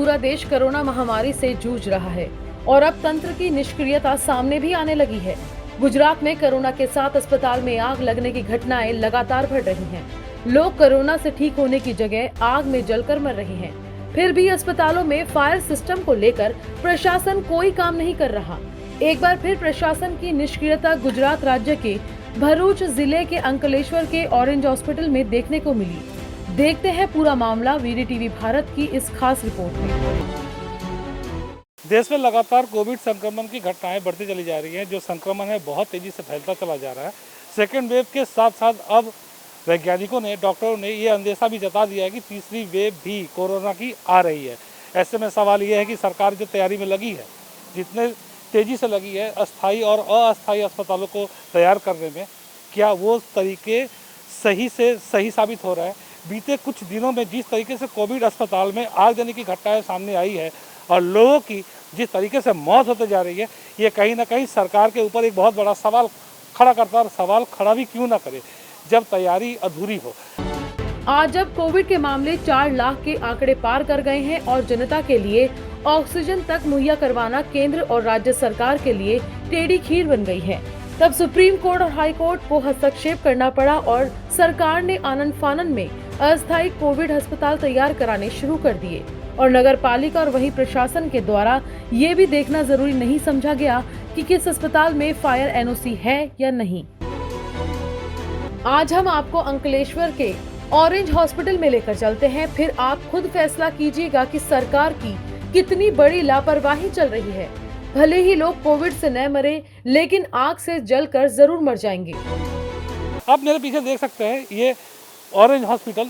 पूरा देश कोरोना महामारी से जूझ रहा है और अब तंत्र की निष्क्रियता सामने भी आने लगी है। गुजरात में कोरोना के साथ अस्पताल में आग लगने की घटनाएं लगातार बढ़ रही हैं। लोग कोरोना से ठीक होने की जगह आग में जलकर मर रहे हैं। फिर भी अस्पतालों में फायर सिस्टम को लेकर प्रशासन कोई काम नहीं कर रहा। एक बार फिर प्रशासन की निष्क्रियता गुजरात राज्य के भरूच जिले के अंकलेश्वर के ऑरेंज हॉस्पिटल में देखने को मिली। देखते हैं पूरा मामला वीडीटीवी भारत की इस खास रिपोर्ट में। देश में लगातार कोविड संक्रमण की घटनाएं बढ़ती चली जा रही हैं। जो संक्रमण है बहुत तेजी से फैलता चला जा रहा है। सेकेंड वेव के साथ साथ अब वैज्ञानिकों ने, डॉक्टरों ने ये अंदेशा भी जता दिया है कि तीसरी वेव भी कोरोना की आ रही है। ऐसे में सवाल ये है कि सरकार जो तैयारी में लगी है, जितने तेजी से लगी है अस्थायी और अस्थायी अस्पतालों को तैयार करने में, क्या वो तरीके सही से सही साबित हो रहा है? बीते कुछ दिनों में जिस तरीके से कोविड अस्पताल में आग देने की घटनाएं सामने आई है और लोगों की जिस तरीके से मौत होते जा रही है, ये कहीं ना कहीं सरकार के ऊपर एक बहुत बड़ा सवाल खड़ा करता है। और सवाल खड़ा भी क्यों ना करे जब तैयारी अधूरी हो। आज जब कोविड के मामले 4 लाख के आंकड़े पार कर गए हैं और जनता के लिए ऑक्सीजन तक मुहैया करवाना केंद्र और राज्य सरकार के लिए टेढ़ी खीर बन गई है, तब सुप्रीम कोर्ट और हाई कोर्ट को हस्तक्षेप करना पड़ा और सरकार ने आनन फानन में अस्थायी कोविड अस्पताल तैयार कराने शुरू कर दिए। और नगर पालिका और वही प्रशासन के द्वारा ये भी देखना जरूरी नहीं समझा गया कि किस अस्पताल में फायर एनओसी है या नहीं। आज हम आपको अंकलेश्वर के ऑरेंज हॉस्पिटल में लेकर चलते हैं, फिर आप खुद फैसला कीजिएगा कि सरकार की कितनी बड़ी लापरवाही चल रही है। भले ही लोग कोविड से न मरे, लेकिन आग से जलकर जरूर मर जाएंगे। आप मेरे पीछे देख सकते हैं ये ऑरेंज हॉस्पिटल।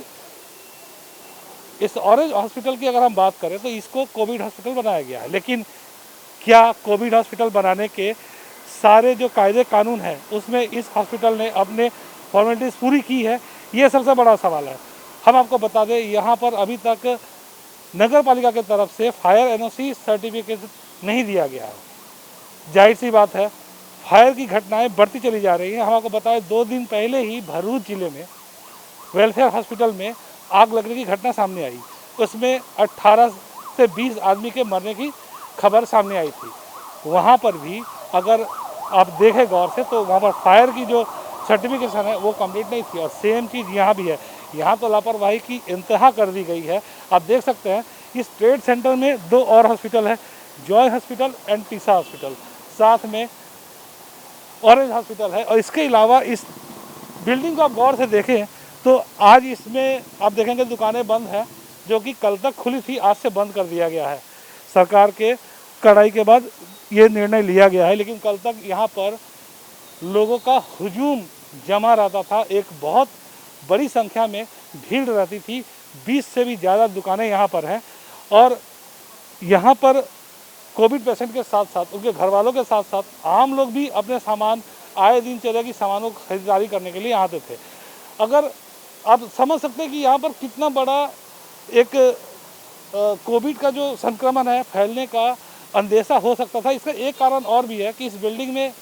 इस ऑरेंज हॉस्पिटल की अगर हम बात करें तो इसको कोविड हॉस्पिटल बनाया गया है, लेकिन क्या कोविड हॉस्पिटल बनाने के सारे जो कायदे कानून हैं उसमें इस हॉस्पिटल ने अपने फॉर्मेलिटीज पूरी की है? ये सबसे बड़ा सवाल है। हम आपको बता दें, यहाँ पर अभी तक नगर पालिका की तरफ से फायर एनओसी सर्टिफिकेट नहीं दिया गया है। जाहिर सी बात है, फायर की घटनाएं बढ़ती चली जा रही हैं। हम आपको बताएं, 2 दिन पहले ही भरूच जिले में वेलफेयर हॉस्पिटल में आग लगने की घटना सामने आई। उसमें 18 से 20 आदमी के मरने की खबर सामने आई थी। वहाँ पर भी अगर आप देखें गौर से तो वहाँ पर फायर की जो सर्टिफिकेशन है वो कंप्लीट नहीं थी। और सेम चीज़ यहाँ भी है। यहाँ तो लापरवाही की इंतहा कर दी गई है। आप देख सकते हैं इस ट्रेड सेंटर में 2 और हॉस्पिटल है, Joy hospital and Tessa hospital, साथ में ऑरेंज हॉस्पिटल है। और इसके अलावा इस बिल्डिंग को आप गौर से देखें तो आज इसमें आप देखेंगे दुकानें बंद हैं, जो कि कल तक खुली थी, आज से बंद कर दिया गया है। सरकार के कड़ाई के बाद ये निर्णय लिया गया है, लेकिन कल तक यहाँ पर लोगों का हुजूम जमा रहता था। एक बहुत बड़ी संख्या में भीड़ रहती थी। 20 से भी ज़्यादा दुकानें यहाँ पर हैं। और यहाँ पर कोविड पेशेंट के साथ साथ उनके घर वालों के साथ साथ आम लोग भी अपने सामान, आए दिन चले की सामानों की खरीदारी करने के लिए आते थे। अगर आप समझ सकते हैं कि यहाँ पर कितना बड़ा एक कोविड का जो संक्रमण है फैलने का अंदेशा हो सकता था। इसका एक कारण और भी है कि इस बिल्डिंग में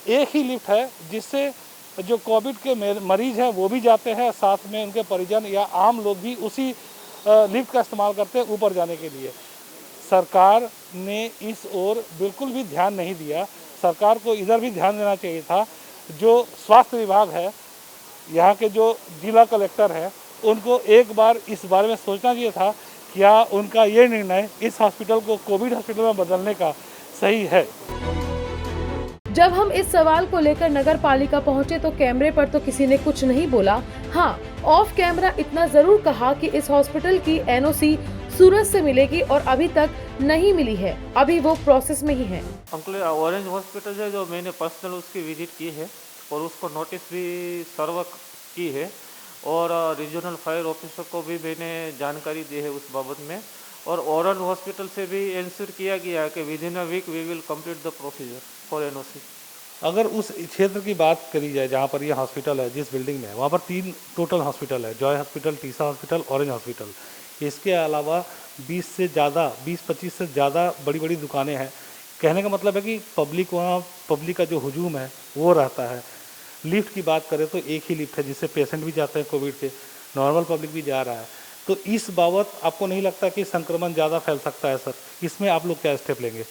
एक ही लिफ्ट है, जिससे जो कोविड के मरीज हैं वो भी जाते हैं, साथ में उनके परिजन या आम लोग भी उसी लिफ्ट का इस्तेमाल करते हैं ऊपर जाने के लिए। सरकार ने इस ओर बिल्कुल भी ध्यान नहीं दिया। सरकार को इधर भी ध्यान देना चाहिए था। जो स्वास्थ्य विभाग है, यहाँ के जो जिला कलेक्टर हैं, उनको एक बार इस बारे में सोचना चाहिए था, क्या उनका ये निर्णय इस हॉस्पिटल को कोविड हॉस्पिटल में बदलने का सही है। जब हम इस सवाल को लेकर नगर पालिका पहुंचे तो कैमरे पर तो किसी ने कुछ नहीं बोला। हाँ, ऑफ कैमरा इतना जरूर कहा कि इस हॉस्पिटल की एनओसी सूरत से मिलेगी और अभी तक नहीं मिली है, अभी वो प्रोसेस में ही है। अंकल ऑरेंज हॉस्पिटल है जो मैंने पर्सनल उसकी विजिट की है और उसको नोटिस भी सर्व की है और रीजनल फायर ऑफिसर को भी मैंने जानकारी दी है उस बाबत में। और ऑरेंज हॉस्पिटल से भी इंश्योर किया गया है कि within a week we will complete the procedure for NOC. अगर उस क्षेत्र की बात करी जाए जहाँ पर यह हॉस्पिटल है, जिस बिल्डिंग में है, वहाँ पर 3 टोटल हॉस्पिटल है, Joy hospital, Tessa hospital, orange hospital. इसके अलावा 20-25 से ज़्यादा बड़ी बड़ी दुकानें हैं। कहने का मतलब है कि पब्लिक का जो हुजूम है वो रहता है। लिफ्ट की बात करें तो एक ही लिफ्ट है जिससे पेशेंट भी जाते हैं कोविड के, नॉर्मल पब्लिक भी जा रहा है। तो तो इस बाबत आपको नहीं लगता कि संक्रमण ज़्यादा फैल सकता है सर? इसमें आप लोग क्या स्टेप लेंगे?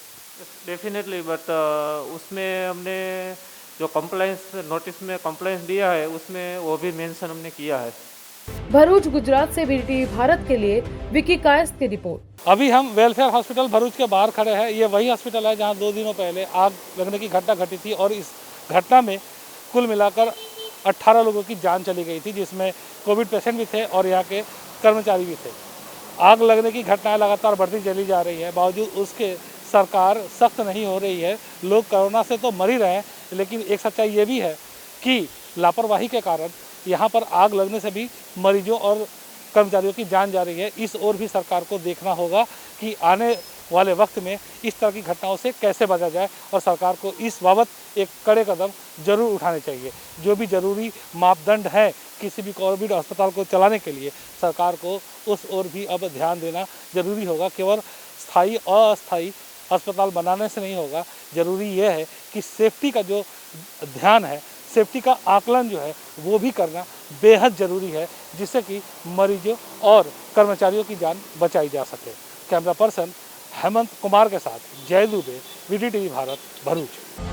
डेफिनेटली, बट उसमें हमने जो कंप्लाइंस नोटिस में कंप्लाइंस दिया है उसमें वो भी मेंशन हमने किया है। भरूच, गुजरात से वीटीवी भारत के लिए विकी कायस्थ की रिपोर्ट। अभी हम वेलफेयर हॉस्पिटल भरूच के बाहर खड़े हैं। ये वही हॉस्पिटल है जहां 2 दिनों पहले आग लगने की घटना घटी थी और इस घटना में कुल मिलाकर 18 लोगों की जान चली गई थी, जिसमें कोविड पेशेंट भी थे और यहाँ के कर्मचारी भी थे। आग लगने की घटनाएं लगातार बढ़ती चली जा रही है, बावजूद उसके सरकार सख्त नहीं हो रही है। लोग कोरोना से तो मर ही रहे हैं, लेकिन एक सच्चाई ये भी है कि लापरवाही के कारण यहाँ पर आग लगने से भी मरीजों और कर्मचारियों की जान जा रही है। इस ओर भी सरकार को देखना होगा कि आने वाले वक्त में इस तरह की घटनाओं से कैसे बचा जाए और सरकार को इस बाबत एक कड़े कदम जरूर उठाने चाहिए। जो भी जरूरी मापदंड है किसी भी कोविड अस्पताल को चलाने के लिए, सरकार को उस ओर भी अब ध्यान देना जरूरी होगा। केवल स्थायी अस्थायी अस्पताल बनाने से नहीं होगा, ज़रूरी यह है कि सेफ्टी का जो ध्यान है, सेफ्टी का आकलन जो है वो भी करना बेहद ज़रूरी है, जिससे कि मरीजों और कर्मचारियों की जान बचाई जा सके। कैमरा पर्सन हेमंत कुमार के साथ जय दुबे, वीटीवी भारत, भरूच।